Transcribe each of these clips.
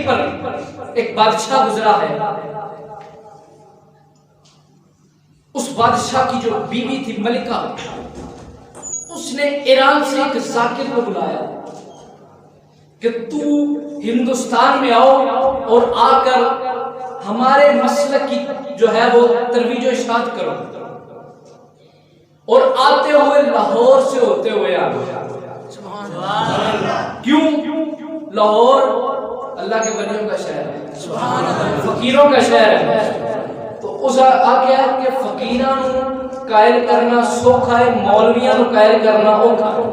پر ایک بادشاہ گزرا ہے، اس بادشاہ کی جو بیوی تھی ملکہ، اس نے ایران سے ایک ذاکر کو بلایا کہ تو ہندوستان میں آؤ اور آ کر ہمارے مسلک کی جو ہے وہ ترویج و اشاعت کرو، اور آتے ہوئے لاہور سے ہوتے ہوئے آ گیا۔ کیوں؟ لاہور اللہ کے ولیوں کا شہر ہے، فقیروں کا شہر ہے، تو اس آگیا کہ فقیراں نو قائل کرنا سوکھا ہے، مولویاں نو قائل کرنا اوکھا ہے۔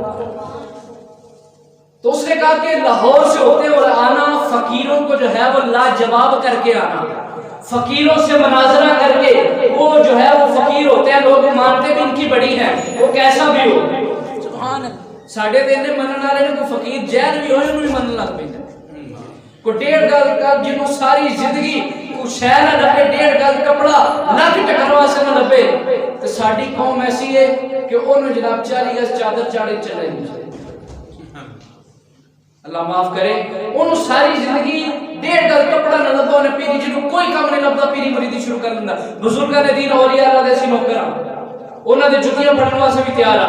تو اس نے کہا کہ لاہور سے ہوتے ہوئے آنا، فقیروں کو جو ہے وہ لاجواب کر کے آنا، فقیروں سے مناظرہ کر کے، وہ جو ہے وہ فقیر ہوتے ہیں، لوگ مانتے بھی ان کی بڑی ہے، وہ کیسا بھی ہو، ساڑھے دن نے منن والے نے کوئی فقیر جہل بھی ہوئے انہوں بھی منن لگ پہ، کوئی 1.5 گز کا جنہوں ساری زندگی کوئی شہ نہ لبے، 1.5 گز کپڑا لکھ ٹکروا سے نہ لبے، تو ساڑھی قوم ایسی ہے کہ انہوں جناب 40 گز چادر چاڑے چلے نہیں، اللہ معاف کرے، انہوں ساری زندگی 1.5 گز کپڑا نہ لبا، انہیں پیری جنہوں کوئی کام نہیں لبدا پیری مریدی شروع کر لندہ، بزرگاں نے دین اولیاء اللہ دیسی نوکرہ، انہوں نے جتیاں پڑھنوا سے بھی تیارہ،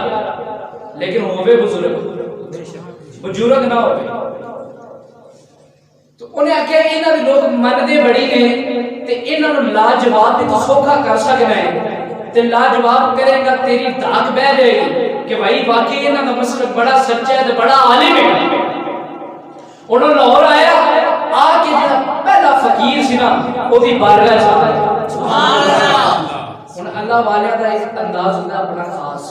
لیکن ہوئے بزرگ نہ ہوئے، تو انہیں آکھیا انہاں دے لوگ مندے بڑی نے تے انہاں نوں لاجواب تے سوکھا کر سکنا ہے، تے لاجواب کرے گا تیری دھاک بہ جائے گی کہ بھائی واقعی انہاں دا مسلک بڑا سچا ہے تے بڑا عالم ہے۔ انہوں لاہور آیا، آ کے جڑا پہلا فقیر سی نا اودی بارگاہ چ آیا، سبحان اللہ۔ ہن اللہ والیاں دا ایک انداز ہوندا اپنا خاص،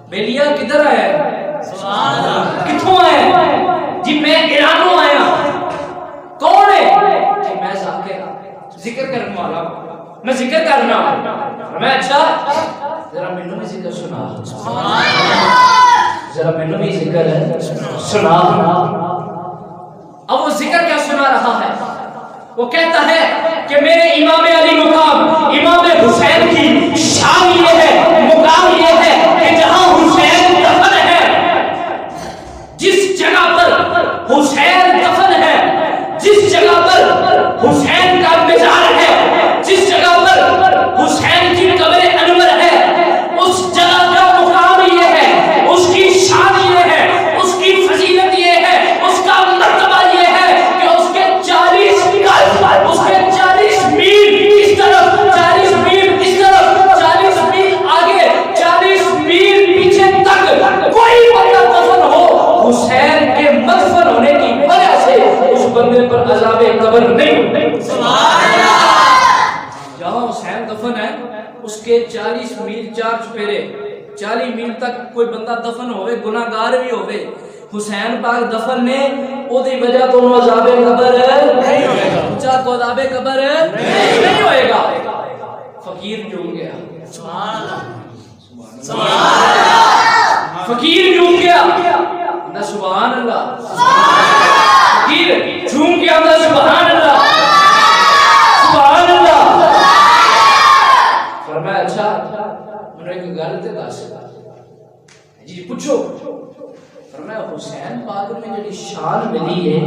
بیلیا کدھر آیا ہے؟ سبحان اللہ۔ کتھوں آیا ہے؟ جی میں ایرانوں آیا۔ کون ہے؟ جی میں ذکر کرنے والا ہوں، میں ذکر کرنا ہوں۔ میں اچھا ذرا مینوں بھی ذکر سنا، ذرا مینوں بھی ذکر سنا۔ اب وہ ذکر کیا سنا رہا ہے؟ وہ کہتا ہے کہ میرے امام علی مقام امام حسین کی شان یہ ہے، مقام یہ ہے کہ جہاں حسین دفن ہے، جس جگہ پر حسین دفن ہے، جس جگہ پر حسین کا مزار ہے، جس جگہ پر حسین کی قبر انور ہے، اس جگہ کا مقام یہ ہے، اس کی شان یہ ہے، اس کی فضیلت یہ ہے، اس کا مرتبہ یہ ہے کہ اس کے 40 میل اس طرف، 40 میل اس طرف، 40 میل آگے، 40 میل پیچھے تک کوئی بندہ دفن ہو، حسین کے مدفن ہونے کی وجہ سے اس بندے پر عذاب قبر نہیں ہوتے۔ جہاں حسین دفن ہے اس کے 40 میل 4 چپیرے 40 میل تک کوئی بندہ دفن ہوئے، گناہگار بھی ہوئے، حسین پاک دفن نے او دی وجہ تو انہوں عذاب قبر نہیں ہوئے گا، اچھا کو عذاب قبر نہیں ہوئے گا۔ فقیر جھوم گیا، فقیر جھوم گیا نہ سبحان اللہ، فقیر جھوم گیا نہ سبحان اللہ، سبحان اللہ۔ فرمایا اچھا انہوں نے ایک گل تے دس، جی پوچھو۔ فرمایا حسین پاک میں جڑی شان ملی ہے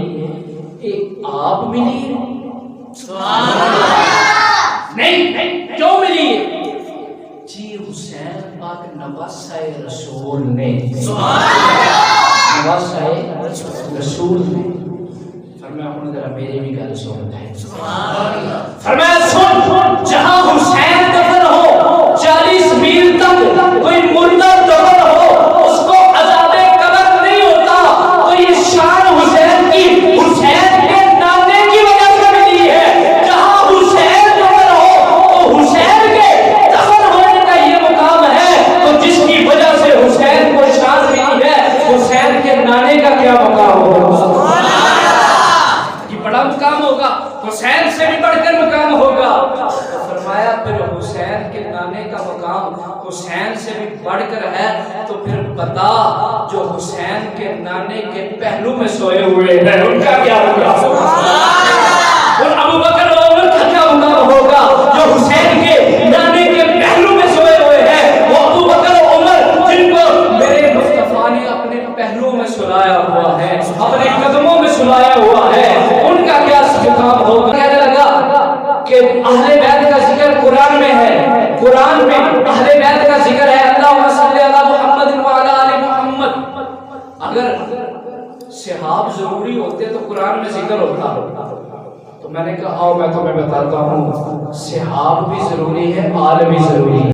ایک آپ ملی ہے؟ سبحان اللہ۔ نہیں کیوں ملی ہے؟ جی حسین پاک نواسہ رسول نے، سبحان اللہ، نواسہ رسول نے۔ فرمایا اپنے ذرا میرے بھی گل سن ہے، سبحان اللہ۔ فرمایا سن، جہاں حسین دفن ہو 40 میل تک کوئی مردہ دفن ہو اس کو عذاب قبر نہیں ہوتا، تو یہ شان حسین کی حسین کے نانے کی وجہ سے ملی ہے۔ جہاں حسین دفن ہو تو حسین کے دفن ہونے کا یہ مقام ہے، تو جس کی وجہ سے حسین کو شان ملی ہے، حسین کے نانے کا کیا مقام ہوگا؟ یہ بڑا مقام ہوگا، حسین سے بھی بڑھ کر مقام ہوگا۔ فرمایا پھر حسین کے نانے کا مقام حسین سے بھی بڑھ کر ہے، تو پھر بتا جو حسین کے نانے کے پہلو میں سوئے ہوئے ہیں ان کا کیا ہوگا؟ اور ابو بکر و عمر کا کیا مقام ہوگا؟ جو حسین کے نانے کے پہلو میں سوئے ہوئے ہیں، وہ ابو بکر و عمر جن کو میرے مصطفیٰ نے اپنے پہلو میں سلایا ہوا ہے، اپنے قدموں میں سلایا ہوا ہے، ان کا کیا اگر صحاب ضروری ہوتے تو قرآن میں ذکر ہوتا. تو میں نے کہا آؤ میں تمہیں بتاتا ہوں، صحاب بھی ضروری ہے، آل بھی ضروری ہے.